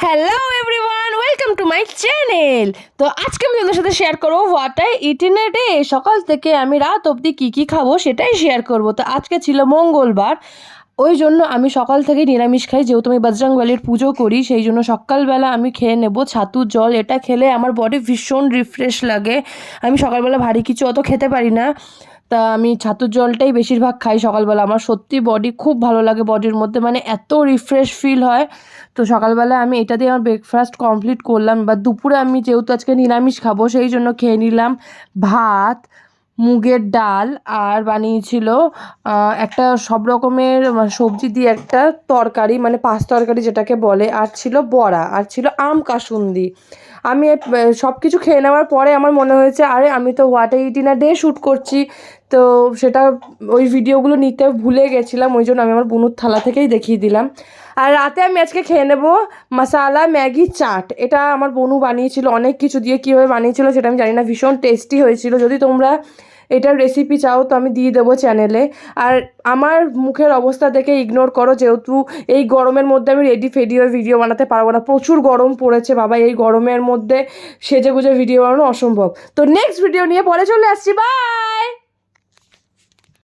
Hello everyone, welcome to my channel. তো আজকে আমি তোমাদের সাথে শেয়ার করবো what I it in a day. সকাল থেকে আমি রাত অবধি কী খাবো সেটাই শেয়ার করবো। তো আজকে ছিল মঙ্গলবার, ওই জন্য আমি সকাল থেকে নিরামিষ খাই, যেহেতু আমি বজরংবলীর পুজো করি। সেই জন্য সকালবেলা আমি খেয়ে নেব ছাতুর জল। এটা খেলে আমার বডি ভীষণ রিফ্রেশ লাগে। আমি সকালবেলা ভারী কিছু অত খেতে পারি না, তা আমি ছাতুর জলটাই বেশিরভাগ খাই সকালবেলা। আমার সত্যি বডি খুব ভালো লাগে, বডির মধ্যে মানে এত রিফ্রেশ ফিল হয়। তো সকালবেলা আমি এটা দিয়ে আমার ব্রেকফাস্ট কমপ্লিট করলাম। বা দুপুরে আমি যেহেতু আজকে নিরামিষ খাবো সেই জন্য খেয়ে নিলাম ভাত, মুগের ডাল, আর বানিয়েছিল একটা সব রকমের সবজি দিয়ে একটা তরকারি, মানে পাঁচ তরকারি যেটাকে বলে, আর ছিল বড়া, আর ছিল আম কাসুন্দি। আমি সব কিছু খেয়ে নেওয়ার পরে আমার মনে হয়েছে আরে আমি তো what I it in a day shoot করছি, তো সেটা ওই ভিডিওগুলো নিতে ভুলে গেছিলাম, ওই জন্য আমি আমার বুনুর থালা থেকেই দেখিয়ে দিলাম। আর রাতে আমি আজকে খেয়ে নেবো মশালা ম্যাগি চাট। এটা আমার বনু বানিয়েছিল, অনেক কিছু দিয়ে কীভাবে বানিয়েছিল সেটা আমি জানি না, ভীষণ টেস্টি হয়েছিল। যদি তোমরা এটার রেসিপি চাও তো আমি দিয়ে দেবো চ্যানেলে। আর আমার মুখের অবস্থা দেখে ইগনোর করো, যেহেতু এই গরমের মধ্যে আমি রেডি ফেডি হয়ে ভিডিও বানাতে পারবো না, প্রচুর গরম পড়েছে বাবা। এই গরমের মধ্যে সেজে গুজে ভিডিও বানানো অসম্ভব। তো নেক্সট ভিডিও নিয়ে পরে চলে আসছি, বাই।